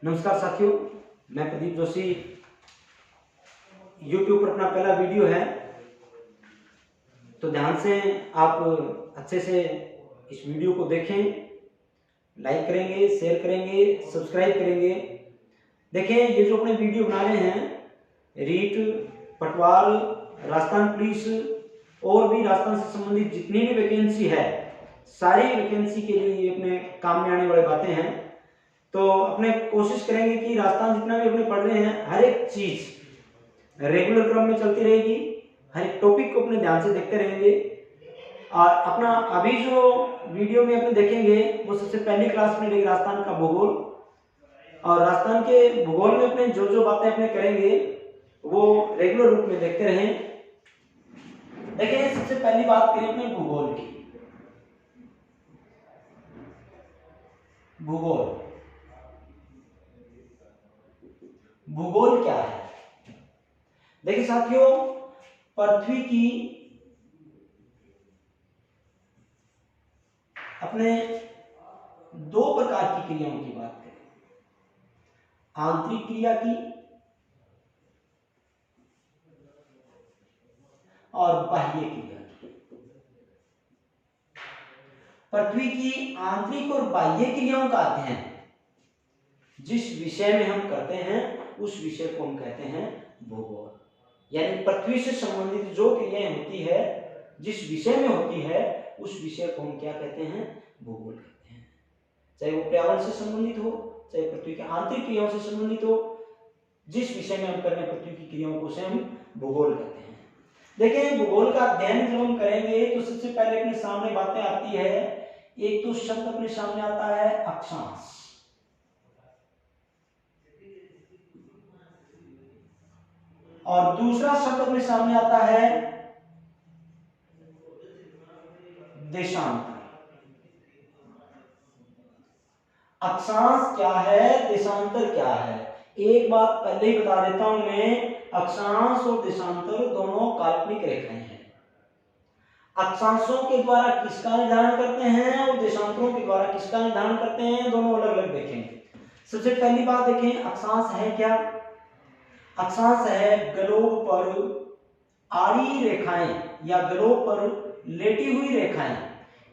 नमस्कार साथियों, मैं प्रदीप जोशी। YouTube पर अपना पहला वीडियो है, तो ध्यान से आप अच्छे से इस वीडियो को देखें, लाइक करेंगे, शेयर करेंगे, सब्सक्राइब करेंगे। देखें, ये जो अपने वीडियो बना रहे हैं, रीट, पटवार, राजस्थान पुलिस और भी राजस्थान से संबंधित जितनी भी वैकेंसी है, सारी वैकेंसी के लिए ये अपने काम में आने वाली बातें हैं। तो अपने कोशिश करेंगे कि राजस्थान जितना भी अपने पढ़ रहे हैं, हर एक चीज रेगुलर क्रम में चलती रहेगी, हर एक टॉपिक को अपने ध्यान से देखते रहेंगे। और अपना अभी जो वीडियो में अपने देखेंगे वो सबसे पहली क्लास में रहेगी राजस्थान का भूगोल, और राजस्थान के भूगोल में अपने जो जो बातें अपने करेंगे वो रेगुलर रूप में देखते रहें। देखिए, सबसे पहली बात करें अपने भूगोल की। भूगोल क्या है? देखिए साथियों, पृथ्वी की अपने दो प्रकार की क्रियाओं की बात करें, आंतरिक क्रिया की और बाह्य क्रिया की। पृथ्वी की आंतरिक और बाह्य क्रियाओं का अध्ययन जिस विषय में हम करते हैं उस विषय को हम कहते हैं भूगोल। यानी पृथ्वी से संबंधित जो क्रियाएं होती है, जिस विषय में होती है, उस विषय को हम क्या कहते हैं? भूगोल कहते हैं। चाहे वो पर्यावरण से संबंधित हो, चाहे पृथ्वी की आंतरिक क्रियाओं से संबंधित हो, जिस विषय में हम कर रहे हैं पृथ्वी की क्रियाओं को उसे हम भूगोल कहते हैं। देखिए, भूगोल का अध्ययन जब हम करेंगे तो सबसे पहले अपने सामने बातें आती है। एक तो शब्द अपने सामने आता है अक्षांश, और दूसरा शब्द अपने सामने आता है देशांतर। अक्षांश क्या है, देशांतर क्या है? एक बात पहले ही बता देता हूं मैं, अक्षांश और देशांतर दोनों काल्पनिक रेखाएं हैं। अक्षांशों के द्वारा किसका निर्धारण करते हैं और देशांतरों के द्वारा किसका निर्धारण करते हैं, दोनों अलग अलग देखेंगे। सबसे पहली बात देखें, अक्षांश है क्या? अक्षांश है ग्लोब पर आड़ी रेखाएं या ग्लोब पर लेटी हुई रेखाएं।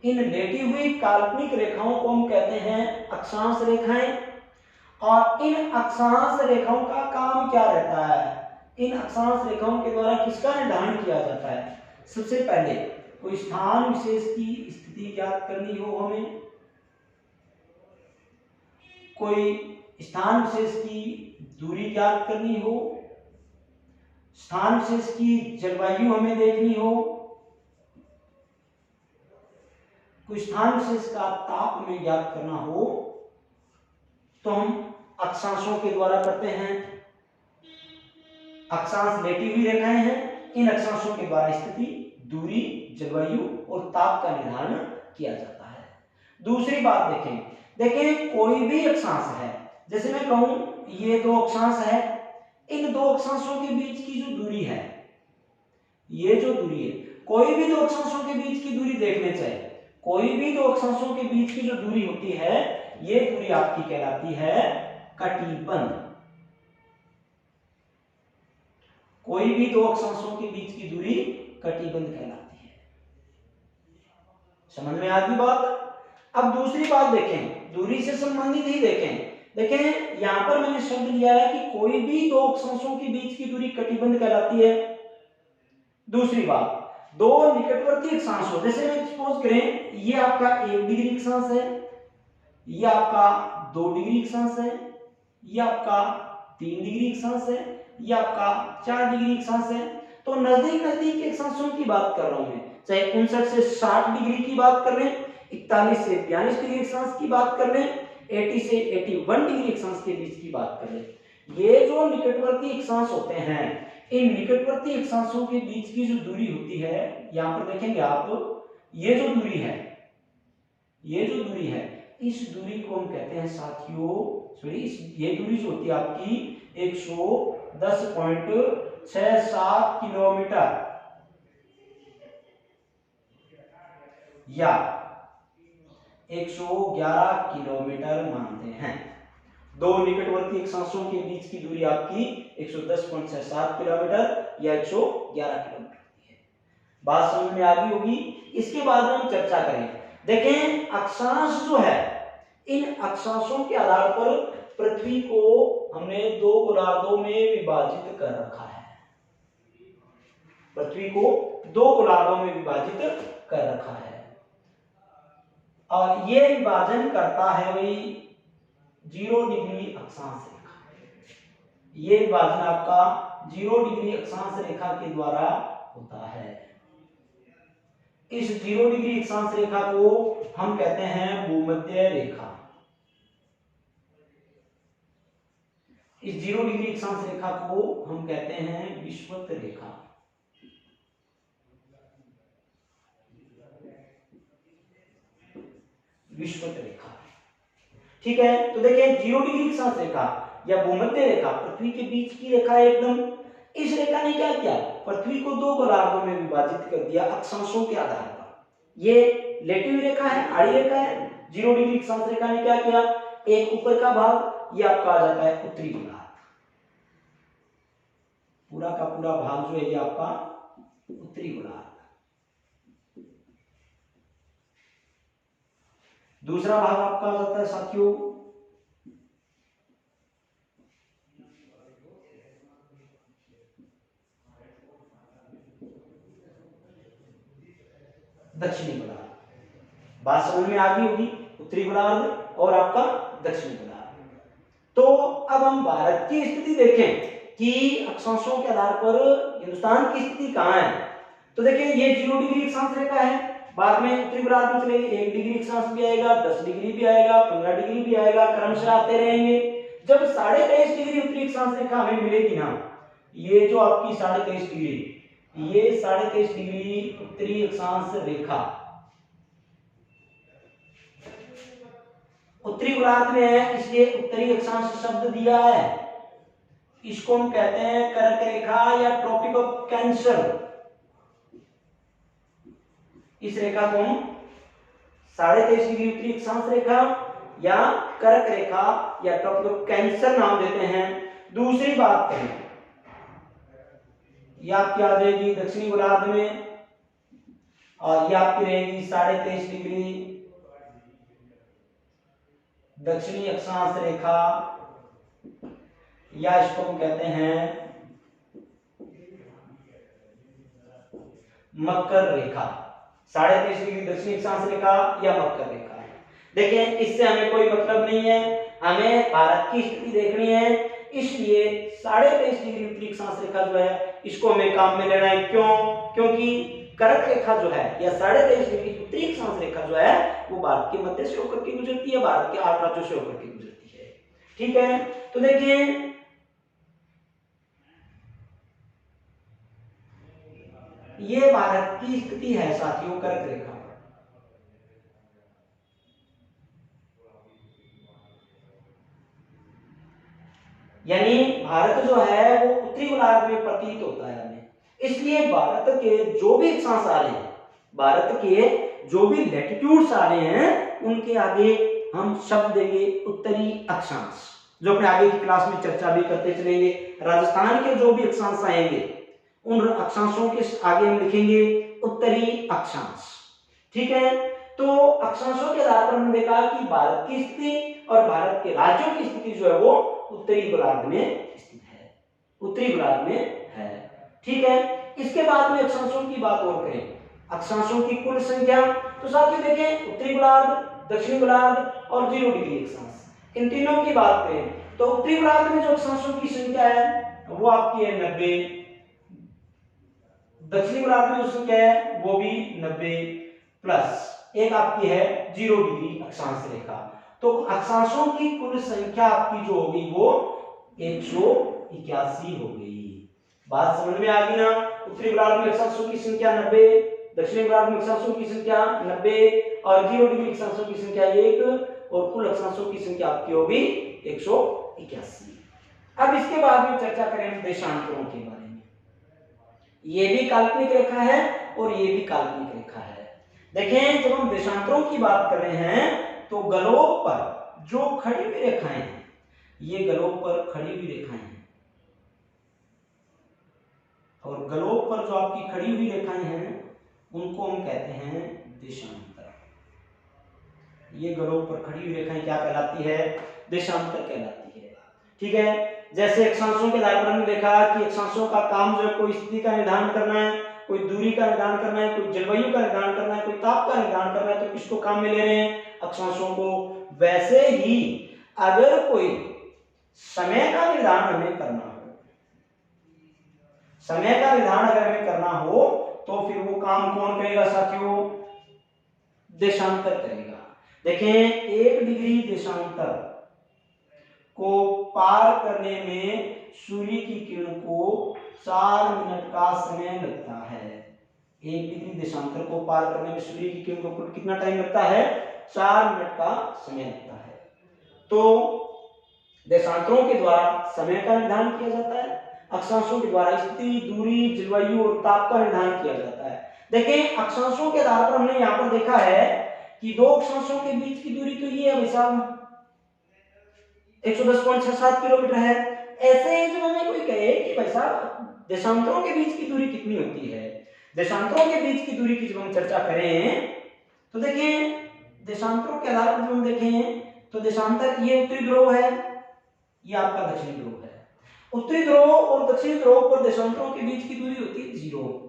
इन लेटी हुई काल्पनिक रेखाओं को हम कहते हैं अक्षांश रेखाएं। और इन अक्षांश रेखाओं का काम क्या रहता है? इन अक्षांश रेखाओं के द्वारा किसका निर्धारण किया जाता है? सबसे पहले कोई स्थान विशेष की स्थिति ज्ञात करनी हो, हमें कोई स्थान विशेष की दूरी ज्ञात करनी हो, स्थान विशेष की जलवायु हमें देखनी हो, कोई स्थान विशेष का ताप हमें ज्ञात करना हो, तो हम अक्षांशों के द्वारा करते हैं। अक्षांश लेटी हुई रेखाएं हैं, इन अक्षांशों के द्वारा स्थिति, दूरी, जलवायु और ताप का निर्धारण किया जाता है। दूसरी बात देखें, कोई भी अक्षांश है, जैसे मैं कहूं ये दो अक्षांश है, इन दो अक्षांशों के बीच की जो दूरी है, ये जो दूरी है, कोई भी दो अक्षांशों के बीच की दूरी देखने चाहिए। कोई भी दो अक्षांशों के बीच की जो दूरी होती है, ये दूरी आपकी कहलाती है कटिबंध। कोई भी दो अक्षांशों के बीच की दूरी कटिबंध कहलाती है। समझ में आ गई बात? अब दूसरी बात देखें, दूरी से संबंधित ही देखें, यहां पर मैंने शब्द लिया है कि कोई भी दो अक्षांशों के बीच की दूरी कटिबंध कहलाती है। दूसरी बात, दो निकटवर्ती अक्षांश हो, जैसे मैं सपोज करें ये आपका 1 डिग्री अक्षांश है, ये आपका 2 डिग्री अक्षांश है, ये आपका 3 डिग्री अक्षांश है, ये आपका 4 डिग्री अक्षांश है। तो नजदीक नजदीक के अक्षांशों की बात कर रहा हूं मैं, चाहे 59 से 60 डिग्री की बात कर रहे हैं, 41 से 42 डिग्री अक्षांश की बात कर रहे हैं, 80 से 81 डिग्री अक्षांश के बीच की बात कर रहे हैं। ये जो निकटवर्ती अक्षांश होते हैं, इन निकटवर्ती अक्षांशों के बीच की जो दूरी होती है, यहां पर देखेंगे आप, ये जो दूरी है, इस दूरी को हम कहते हैं साथियों, ये दूरी जो होती है आपकी 110.67 किलोमीटर या 111 किलोमीटर मानते हैं। दो निकटवर्ती अक्षांशों के बीच की दूरी आपकी 110.67 किलोमीटर या 111 किलोमीटर है। बात समझ में आ गई होगी। इसके बाद हम चर्चा करें। देखें अक्षांश जो है, इन अक्षांशों के आधार पर पृथ्वी को हमने दो गोलार्धों में विभाजित कर रखा है। पृथ्वी को दो गोलार्धों में विभाजित कर रखा है और ये विभाजन करता है वही 0 डिग्री अक्षांश रेखा। ये विभाजन आपका 0 डिग्री अक्षांश रेखा के द्वारा होता है। इस 0 डिग्री अक्षांश रेखा को हम कहते हैं भूमध्य रेखा। इस 0 डिग्री अक्षांश रेखा को हम कहते हैं विषुवत रेखा। विषुवत रेखा, ठीक है। तो देखिए 0 डिग्री अक्षांश रेखा या भूमध्य रेखा पृथ्वी के बीच की रेखा है एकदम। इस रेखा ने क्या किया, पृथ्वी को दो गोलार्धों में विभाजित कर दिया अक्षांशों के आधार पर। ये लेटी रेखा है, आड़ी रेखा है। 0 डिग्री अक्षांश रेखा ने क्या किया, एक ऊपर का भाग ये आपका आ जाता है उत्तरी गोलार्ध। पूरा का पूरा भाग जो है ये आपका उत्तरी गोलार्ध। दूसरा भाग आपका आ जाता है साथियों दक्षिणी गोलार्ध। बात समझ में आ गई होगी, उत्तरी गोलार्ध और आपका दक्षिणी गोलार्ध। तो अब हम भारत की स्थिति देखें कि अक्षांशों के आधार पर हिंदुस्तान की स्थिति कहां है। तो देखिए ये 0 डिग्री अक्षांश रेखा है, बाद में उत्तरी गोलार्ध में चलेगी 1 डिग्री अक्षांश भी आएगा, 10 डिग्री भी आएगा, 15 डिग्री भी आएगा, क्रमशः आते रहेंगे। जब 23.5 डिग्री उत्तरी अक्षांश रेखा हमें मिलेगी ना, ये जो आपकी 23.5 डिग्री, ये 23.5 डिग्री उत्तरी अक्षांश रेखा उत्तरी गोलार्ध में है, इसलिए उत्तरी अक्षांश शब्द दिया है। इसको हम कहते हैं कर्क रेखा या ट्रॉपिक ऑफ कैंसर। इस रेखा को हम 23.5 डिग्री उत्तरी अक्षांश रेखा या कर्क रेखा या ट्रॉपिक ऑफ कैंसर नाम देते हैं। दूसरी बात करें, ये आपकी आ जाएगी दक्षिणी गोलार्ध में और ये आपकी रहेगी 23.5 डिग्री दक्षिणी अक्षांश रेखा या इसको हम कहते हैं मकर रेखा। 23.5 डिग्री दक्षिणी अक्षांश रेखा या मकर रेखा। देखिए इससे हमें कोई मतलब नहीं है, हमें भारत की स्थिति देखनी है, इसलिए 23.5 डिग्री उत्तरी अक्षांश रेखा जो है इसको हमें काम में लेना है। क्यों? क्योंकि कर्क रेखा जो है या 23.5 डिग्री उत्तरी अक्षांश रेखा जो है वो भारत के मध्य से होकर के गुजरती है, भारत के 8 राज्यों से होकर के गुजरती है। ठीक है, तो देखिए ये भारत की स्थिति है साथियों कर्क रेखा। यानी भारत जो है वो उत्तरी गोलार्ध में प्रतीत होता है हमें, इसलिए भारत के जो भी अक्षांश आ रहे हैं, भारत के जो भी लैटिट्यूड्स आ रहे हैं उनके आगे हम शब्द देंगे उत्तरी अक्षांश, जो अपने आगे की क्लास में चर्चा भी करते चलेंगे। राजस्थान के जो भी अक्षांश आएंगे उन अक्षांशों के आगे हम लिखेंगे उत्तरी अक्षांश। ठीक है, तो अक्षांशों के आधार पर हमने देखा कि भारत की स्थिति और भारत के राज्यों की स्थिति जो है वो उत्तरी गोलार्ध में स्थित है, उत्तरी गोलार्ध में है। ठीक है, इसके बाद में अक्षांशों की बात और करें, अक्षांशों की कुल संख्या। तो साथियों देखें उत्तरी गोलार्ध, दक्षिणी गोलार्ध और 0 डिग्री अक्षांश, इन तीनों की बात करें तो उत्तरी गोलार्ध में जो अक्षांशों की संख्या है वो आपकी है 90, दक्षिणी गोलार्ध में जो संख्या है वो भी 90 प्लस एक आपकी है 0 डिग्री अक्षांश रेखा। तो अक्षांशों की कुल संख्या आपकी जो होगी वो 181 हो गई। बात समझ में आ गई ना? उत्तरी गोलार्ध में अक्षांशों की संख्या 90, दक्षिणी गोलार्ध में अक्षांशों की संख्या 90 और 0 डिग्री अक्षांशों की संख्या 1 और कुल अक्षांशों की संख्या आपकी होगी 181। अब इसके बाद में चर्चा करें देशांतरों के बारे में। ये भी काल्पनिक रेखा है और ये भी काल्पनिक रेखा है। देखें जब हम देशांतरों की बात कर रहे हैं तो गलोब पर जो खड़ी हुई रेखाएं हैं, ये ग्लोब पर खड़ी हुई रेखाएं हैं, और ग्लोब पर जो आपकी खड़ी हुई रेखाएं हैं उनको हम कहते हैं देशांतर। ये ग्लोब पर खड़ी हुई रेखाएं क्या कहलाती है? देशांतर कहलाती है। ठीक है, जैसे अक्षांशों के आधार पर हमने देखा कि अक्षांशों का काम जो है कोई स्थिति का निर्धारण करना है, कोई दूरी का निर्धारण करना है, कोई जलवायु का निर्धारण करना है, कोई ताप का निर्धारण करना है, तो किसको काम में ले रहे हैं? अक्षांशों को। वैसे ही अगर कोई समय का निर्धारण हमें करना हो, समय का निर्धारण अगर हमें करना हो तो फिर वो काम कौन करेगा साथियों? देशांतर करेगा। देखें, 1 डिग्री देशांतर को पार करने में सूर्य की किरण को 4 मिनट का समय लगता है। 1 डिग्री देशांतर को पार करने में सूर्य की किरण को कुल कितना टाइम लगता है? 4 मिनट का समय लगता है। तो देशांतरों के द्वारा समय का निर्धारण किया जाता है, अक्षांशों के द्वारा स्थिति, दूरी, जलवायु और ताप का निर्धारण किया जाता है। देखें, अक्षांशों के आधार पर हमने यहाँ पर देखा है कि दो अक्षांशों के बीच की दूरी तो ये है भाई साहब 110.67 किलोमीटर है। ऐसे ही जब हमें कोई कहे कि भाई साहब देशांतरों के बीच की दूरी कितनी होती है, देशांतरों के बीच की दूरी की जब हम चर्चा करें तो देखिए देशांतरों के आधार पर जब हम देखें तो देशांतर ये उत्तरी ध्रुव है, ये आपका दक्षिणी ध्रुव है। उत्तरी ध्रुव और दक्षिणी ध्रुव पर देशांतरों के बीच की दूरी होती है 0।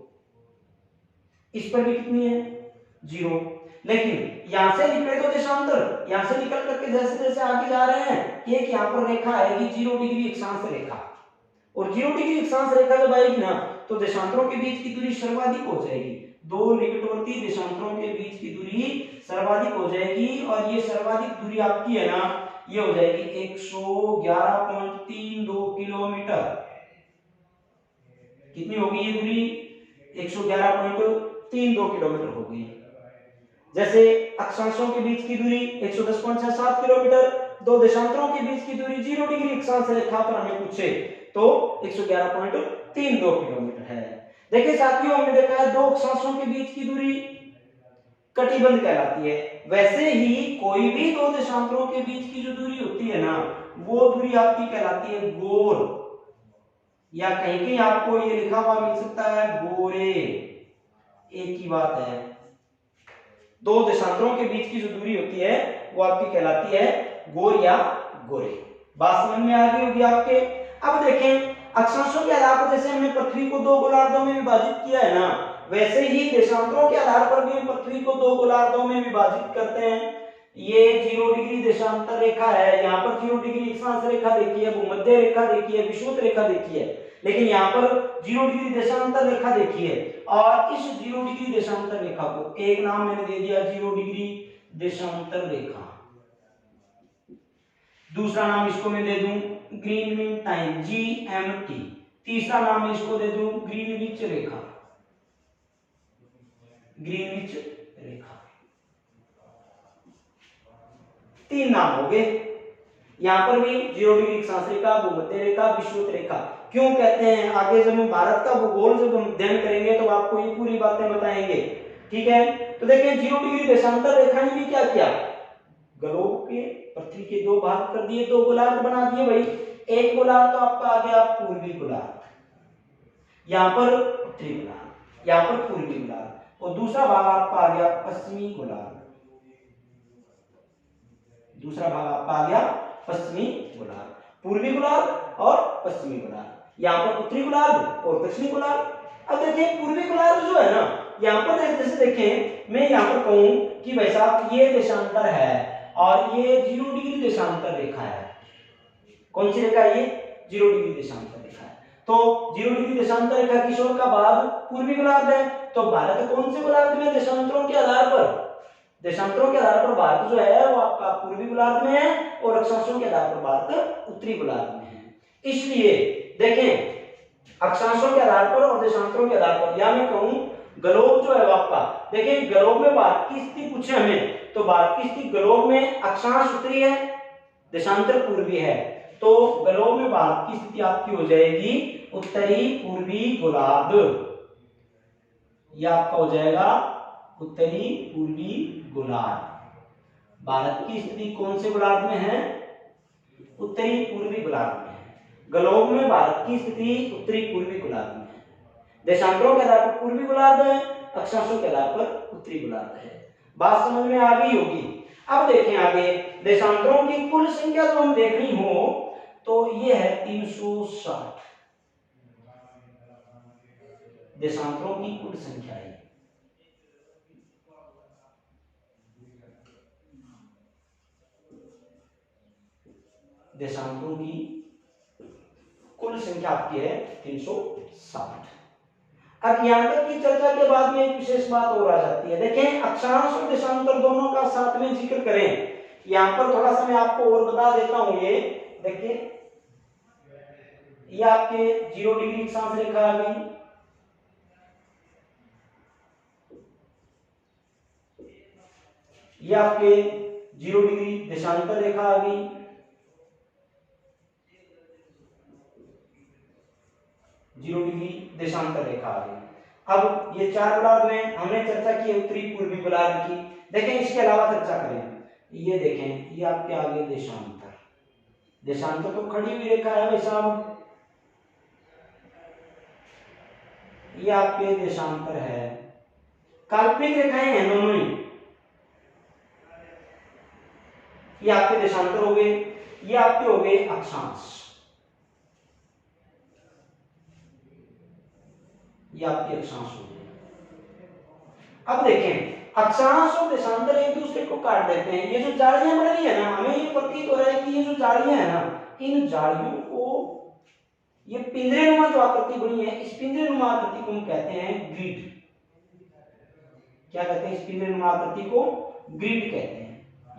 इस पर भी कितनी है? 0। लेकिन यहां से निकले तो देशांतर, यहां से निकल करके जैसे जैसे आगे जा रहे हैं, एक यहां पर रेखा आएगी 0 डिग्री अक्षांश रेखा, और 0 डिग्री अक्षांश रेखा जब आएगी ना तो देशांतरों के बीच की दूरी सर्वाधिक हो जाएगी। दो निकटवर्ती देशांतरों के बीच की दूरी सर्वाधिक हो जाएगी, और ये सर्वाधिक दूरी आपकी है ना, ये हो जाएगी 111.32 किलोमीटर। कितनी होगी ये दूरी? 111.32 किलोमीटर हो गई। जैसे अक्षांशों के बीच की दूरी 110.67 किलोमीटर, दो देशांतरों के बीच की दूरी 0 डिग्री अक्षांश रेखा पर हमें पूछे तो 111.32 किलोमीटर है। देखिए साथियों, हमने देखा है दो अक्षांशों के बीच की दूरी कटिबंध कहलाती है। वैसे ही कोई भी दो देशांतरों के बीच की जो दूरी होती है ना, वो दूरी आपकी कहलाती है गोर, या कहीं कहीं आपको ये लिखा हुआ मिल सकता है गोरे, एक ही बात है। दो देशांतरों के बीच की जो दूरी होती है वो आपकी कहलाती है गोर या गोरे। बात समझ में आ गई होगी आपके। अब देखें, अक्षांशों के आधार पर जैसे हमने पृथ्वी को दो गोलार्धों में विभाजित किया है ना, वैसे ही देशांतरों के आधार पर भी पृथ्वी को दो गोलार्धों में विभाजित करते हैं। ये 0 डिग्री देशांतर रेखा है, यहाँ पर 0 डिग्री अक्षांश रेखा देखी है, भूमध्य रेखा देखी है, विषुवत रेखा देखी है, लेकिन यहाँ पर 0 डिग्री देशांतर रेखा देखी है। और इस 0 डिग्री देशांतर रेखा को एक नाम मैंने दे दिया 0 डिग्री देशांतर रेखा, दूसरा नाम इसको मैं दे दूं ग्रीनविच टाइम GMT, तीसरा नाम मैं इसको दे दूं ग्रीनविच रेखा, ग्रीनविच रेखा। तीन नाम हो गए। यहां पर भी 0 डिग्री अक्षांश रेखा, भूमध्य रेखा, विषुवत रेखा। क्यों कहते हैं? आगे जब हम भारत का भूगोल जब हम अध्ययन करेंगे तो आपको ये पूरी बातें बताएंगे। ठीक है, तो देखिए 0 डिग्री देशांतर रेखा ने भी क्या किया, ग्लोब के पृथ्वी के दो भाग कर दिए, दो गोलार्ध बना दिए भाई। एक गोलार्ध तो आपका आ गया पूर्वी गोलार्ध, यहाँ पर उत्तरी गोलार्ध, यहाँ पर पूर्वी गोलार्ध, और दूसरा भाग आपका आ गया पश्चिमी गोलार्ध, दूसरा भाग आपका आ गया पश्चिमी गोलार्ध, पूर्वी गोलार्ध और पश्चिमी गोलार्ध, यहाँ पर उत्तरी गोलार्ध और दक्षिणी गोलार्ध। अब देखिए पूर्वी गोलार्ध जो है ना, यहाँ पर जैसे देखें मैं यहाँ पर कहूं कि भाई साहब ये देशांतर है और ये 0 डिग्री देशांतर रेखा है। कौन सी रेखा है ये? 0 डिग्री देशांतर रेखा है। तो 0 डिग्री देशांतर रेखा की ओर का भाग पूर्वी गोलार्ध है। तो भारत कौन से गोलार्ध में? देशांतरों के आधार पर, देशांतरों के आधार पर भारत जो है वो आपका पूर्वी गोलार्ध में है, और अक्षांशों के आधार पर भारत उत्तरी गोलार्ध में है। इसलिए देखें अक्षांशों के आधार पर और देशांतरों के आधार पर, या मैं कहूं ग्लोब जो है आपका, देखिए ग्लोब में भारत की स्थिति पूछे हमें तो भारत की स्थिति ग्लोब में अक्षांश उत्तरी है, देशांतर पूर्वी है, तो ग्लोब में भारत की स्थिति आपकी हो जाएगी उत्तरी पूर्वी गोलार्ध। यह आपका हो जाएगा उत्तरी पूर्वी गोलार्ध। भारत की स्थिति कौन से गोलार्ध में है? उत्तरी पूर्वी गोलार्ध में है। ग्लोब में भारत की स्थिति उत्तरी पूर्वी गोलार्ध में है। देशांतरों के आधार पर पूर्वी गोलार्ध है, अक्षांशों के आधार पर उत्तरी गोलार्ध है। बात समझ में आ गई होगी। अब देखें आगे, देशांतरों की कुल संख्या जो हम देखनी हो तो ये है 360। देशांतरों की कुल संख्या है, देशांतरों की कुल संख्या आपकी है 360। अब यहां तक की चर्चा के बाद में एक विशेष बात और आ जाती है। देखें, अक्षांश और देशांतर दोनों का साथ में जिक्र करें। यहां पर थोड़ा सा मैं आपको और बता देता हूं। ये देखिए, ये आपके 0 डिग्री अक्षांश रेखा आ गई, ये आपके 0 डिग्री देशांतर रेखा आ गई, जीरो डिग्री देशांतर रेखा आ गई। अब ये 4 गोलार्ध में हमने चर्चा की उत्तरी पूर्वी गोलार्ध की। देखें, इसके अलावा चर्चा करें, ये देखें, ये आपके आगे देशांतर, देशांतर तो खड़ी हुई रेखा है भाई साहब, ये आपके देशांतर है। काल्पनिक रेखाएं हैं दोनों ही, ये आपके देशांतर हो गए, ये आपके हो गए अक्षांश, ये आपके अक्षांश हो गए। अब देखें, अक्षांश और देशांतर एक दूसरे को काट देते हैं। ये जो जालियां बन रही है ना, हमें ये प्रतीत हो रहा है कि ये जो जालियां है ना, इन जालियों को, ये पिंजरेनुमा जो आकृति बनी है, इस पिंजरेनुमा आकृति को हम कहते हैं ग्रिड। क्या कहते हैं? इस पिंजरेनुमा आकृति को ग्रिड कहते हैं।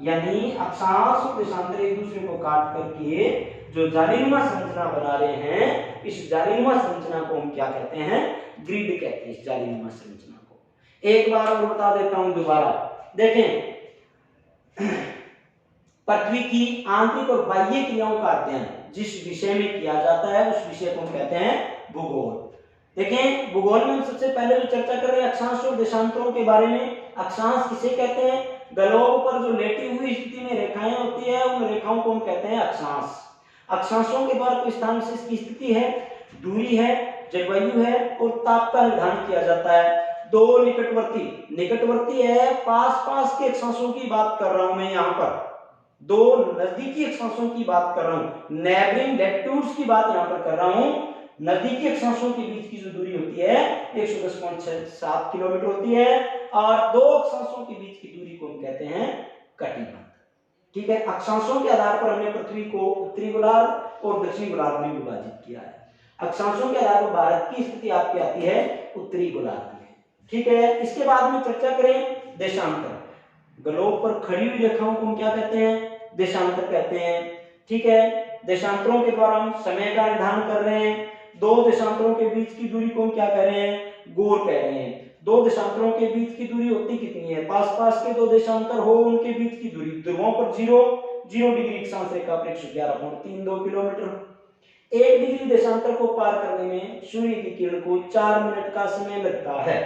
यानी अक्षांश और देशांतर एक दूसरे को काट करके जो जालीनुमा संरचना बना रहे हैं, इस जालीनुमा संरचना को हम क्या कहते हैं? ग्रिड कहते हैं। इस जालीनुमा संरचना को एक बार और बता देता हूं दोबारा। देखें, पृथ्वी की आंतरिक और बाह्य क्रियाओं का अध्ययन जिस विषय में किया जाता है उस विषय को हम कहते हैं भूगोल। देखें, भूगोल में हम सबसे पहले जो चर्चा कर रहे हैं अक्षांश और देशांतरों के बारे में। अक्षांश किसे कहते हैं? ग्लोब पर जो लेटी हुई स्थिति में रेखाएं होती है, उन रेखाओं को हम कहते हैं अक्षांश। अक्षांशों के द्वारा कोई स्थान विशेष की स्थिति है, दूरी है, जलवायु है और ताप का निर्धारण किया जाता है। दो निकटवर्ती, निकटवर्ती है, पास पास के अक्षांशों की बात कर रहा हूं मैं यहाँ पर। दो नजदीकी अक्षांशों की बात कर रहा हूं, नेबरिंग लैटिट्यूड्स की बात यहाँ पर कर रहा हूं। नजदीकी अक्षांशों के बीच की जो दूरी होती है 110.7 किलोमीटर होती है और दो अक्षांशों के बीच की दूरी को हम कहते हैं कटिबंध। ठीक है, अक्षांशों के आधार पर हमने पृथ्वी को उत्तरी गोलार्ध और दक्षिणी गोलार्ध में विभाजित किया है। अक्षांशों के आधार पर भारत की स्थिति आपकी आती है उत्तरी गोलार्ध में। ठीक है, इसके बाद में चर्चा करें देशांतर। ग्लोब पर खड़ी हुई रेखाओं को हम क्या कहते हैं? देशांतर कहते हैं। ठीक है, देशांतरों के द्वारा हम समय का निर्धारण कर रहे हैं। दो देशांतरों के बीच की दूरी को हम क्या कह रहे हैं? गोल कह रहे हैं। दो देशांतरों के बीच की दूरी होती कितनी है? पास पास के दो देशांतर हो, उनके बीच की दूरी ध्रुवों पर 0 डिग्री अक्षांश रेखा पर 111.32 किलोमीटर। 1 डिग्री देशांतर को पार करने में सूर्य की किरण को 4 मिनट का समय लगता है।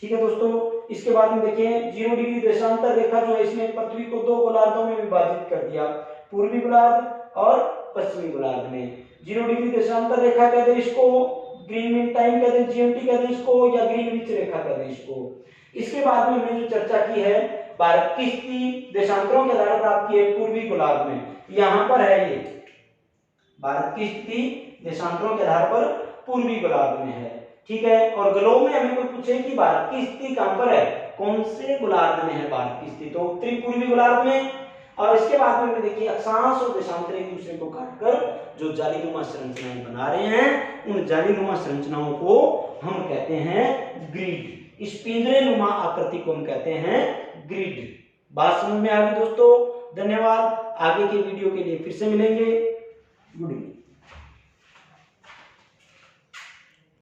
ठीक है दोस्तों, इसके बाद में देखिए 0 डिग्री देशांतर रेखा जो है इसमें पृथ्वी को दो गोलार्धों में विभाजित कर दिया, पूर्वी गोलार्ध और पश्चिमी गोलार्ध में। 0 डिग्री देशांतर रेखा कहते हैं इसको, ग्रीन मीन टाइम कहते हैं, जीएमटी कहते हैं इसको, या ग्रीनविच रेखा कहते हैं इसको। इसके बाद में हमने जो चर्चा की है भारत की स्थिति देशांतरों के आधार पर आपकी है पूर्वी गोलार्ध में। यहाँ पर है, ये भारत की स्थिति देशांतरों के आधार पर पूर्वी गोलार्ध में है। ठीक है, और ग्लोब में हमें कोई पूछे कि भारत की स्थिति कहां पर है, कौन से गोलार्ध में है भारत की स्थिति, तो उत्तरी पूर्वी गोलार्ध में। और इसके बाद में देखिए अक्षांश और देशांतर एक दूसरे को काटकर जो जालीनुमा संरचनाएं बना रहे हैं, उन जालीनुमा संरचनाओं को हम कहते हैं ग्रिड। इस पिंजरेनुमा आकृति को हम कहते हैं ग्रिड। बात समझ में आ गई दोस्तों? धन्यवाद। आगे के वीडियो के लिए फिर से मिलेंगे। Good evening.